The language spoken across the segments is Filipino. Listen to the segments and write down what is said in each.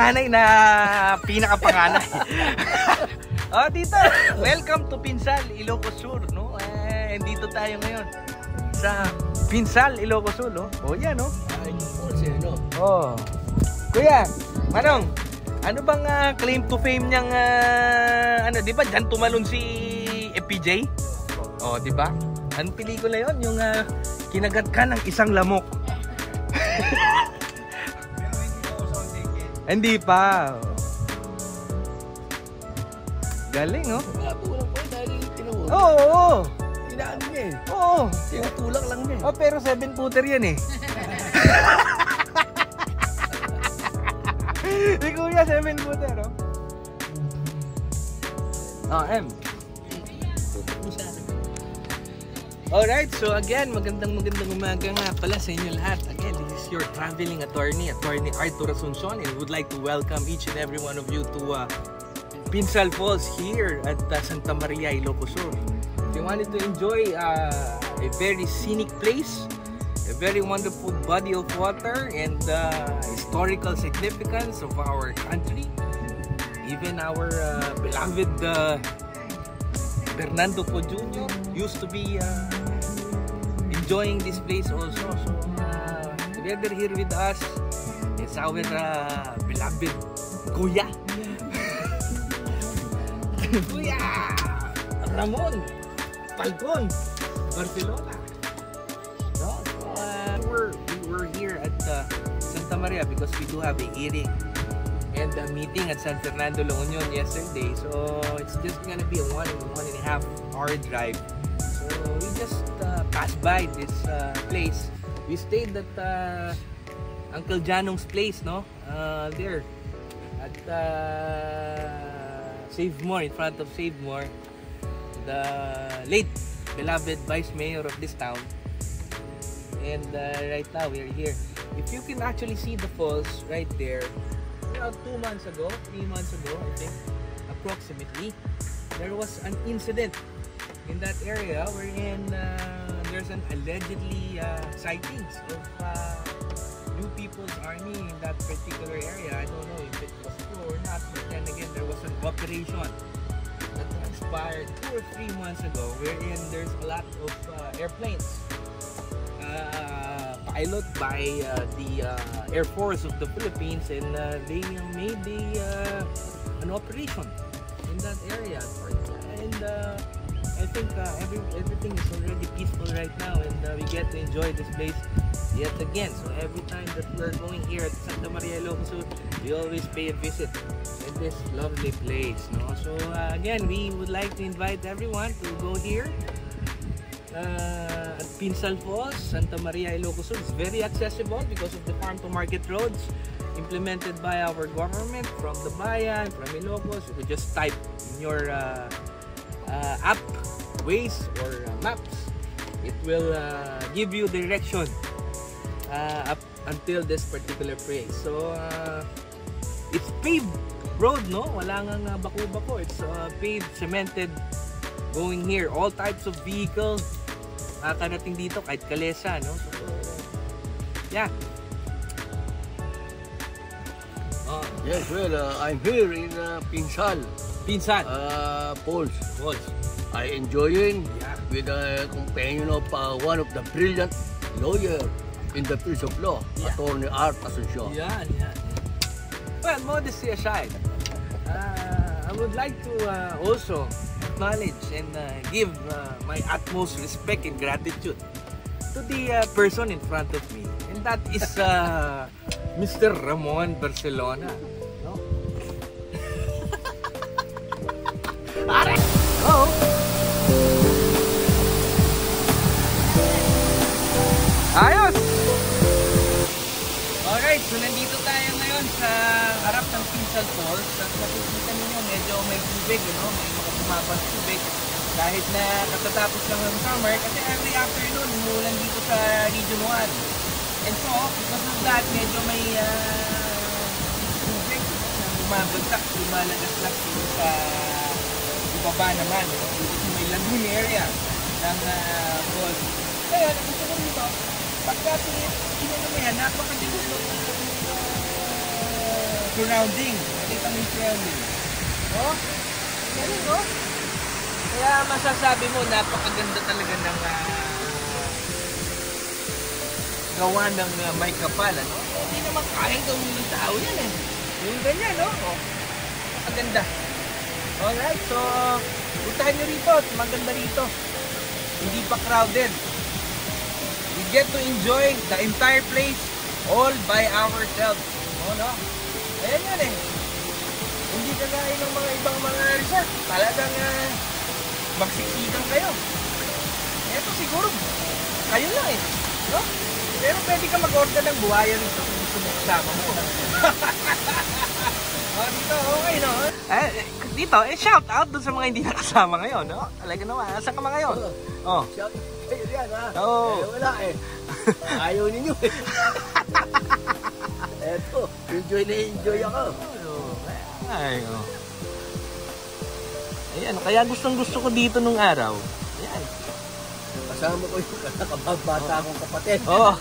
panganay na pinakapanganay. Oh, dito. Welcome to Pinsal, Ilocos Sur, no? And dito tayo ngayon sa Pinsal, Ilocos Sur, no? Oh, yan, no? Oh. Kuya, Manong, ano bang claim to fame niyang ano, 'di ba? Diyan tumalon si FPJ? Oh, 'di ba? Anong pelikula 'yon? Yung kinagat ka ng isang lamok. Hindi pa. Galing, oh. Oo. Inaan niya eh. Oo. Tinutulak lang niya eh. Oh, pero 7-footer yan eh. Si Kuya 7-footer, oh. Oh, M. Alright, so again, magandang umaga nga pala sa inyo lahat. Again, this is your traveling attorney Arthur Asuncion, and would like to welcome each and every one of you to Pinsal Falls here at Santa Maria, Ilocos Sur. If you wanted to enjoy a very scenic place, a very wonderful body of water, and historical significance of our country, even our beloved Fernando Po Jr. used to be enjoying this place also. So together here with us is our beloved Kuya Kuya Ramon Falcon Barcelona. No? So, we're here at Santa Maria because we do have a hearing and a meeting at San Fernando La Union yesterday. So it's just gonna be a 1.5 hour drive. So we just passed by this place. We stayed at Uncle Janong's place, no? There at Save More, in front of Save More, the late beloved vice mayor of this town. And right now we're here. If you can actually see the falls right there, around 3 months ago, I think, approximately, there was an incident in that area wherein there's an allegedly sightings of New People's Army in that particular area. I don't know if it was true or not, but then again, there was an operation that transpired 2 or 3 months ago wherein there's a lot of airplanes pilot by the Air Force of the Philippines, and they made an operation in that area, and I think everything is already peaceful right now, and we get to enjoy this place yet again. So every time that we're going here at Santa Maria, Ilocos Sur, we always pay a visit in this lovely place, no? So again, we would like to invite everyone to go here at Pinsal Falls, Santa Maria, Ilocos Sur. It's very accessible because of the farm to market roads implemented by our government from the Bayan, from Ilocos. You could just type in your app, Waze or maps. It will give you direction up until this particular place. So it's paved road, no? Wala nang bako-bako. It's paved, cemented, going here. All types of vehicles karating dito, kahit kalesa, no? So, yeah. Yes, well, I'm here in Pinsal Falls. I enjoying with the companion of one of the brilliant lawyer in the field of law, Attorney Arthur Asuncion. Yeah. Well, modesty aside, I would like to also acknowledge and give my utmost respect and gratitude to the person in front of me, and that is Mr. Ramon Barcelona, no? Oh. Ayos! Alright, so nandito tayo ngayon sa harap ng Pinsal Falls. At makikita ninyo, medyo may tubig, no? May mga bumabang tubig. Kahit na katatapos lang ng summer, kasi every afternoon, umuulan dito sa Region 1. And so, because of that, medyo may tubig na bumabagsak, lumalagas-las dito sa ibaba naman. Dito sa may lagoon area ng falls. Kaya, gusto ko dito, pagka inano mo yan, napakaganda surrounding. Nakita mo yung surrounding. Oh, ganun, no? Kaya masasabi mo, napakaganda talaga ng gawa ng may kapal, ano? Hindi naman kayang gawin ng tao yan, eh. Yung ganyan, no? Oh, napakaganda. Alright, so, puntahan nyo rito. Maganda rito. Hindi pa crowded. We get to enjoy the entire place all by ourselves. Oh, no? Ayan yan, eh. Hindi kagaya ng mga ibang mga resort. Talagang magsiksikan kayo. Ito siguro, kayo lang, eh. No? Pero pwede ka mag-order ng buhaya nito kung gusto mo kasama mo. Oh, dito, okay, no? Dito, shout out dun sa mga hindi nakasama ngayon, no? Talaga naman, saan ka mga ngayon? Oh. Shout out kayo yan, ha? Oo. Wala, eh. Ayaw ninyo, eh. Eto, enjoy na enjoy ako. Ay, oh. Ayan, kaya gustong-gusto ko dito nung araw. Ayan. Kasama ko yung nakababata akong kapatid. Oo.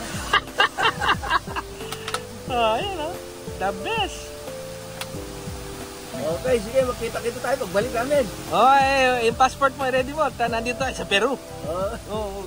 Ayan, oh. The best. Okay, sige, magkita-kita tayo pagbalik namin. Oh, yung passport mo, ready mo. Nandito tayo sa Peru. Oo. Oo.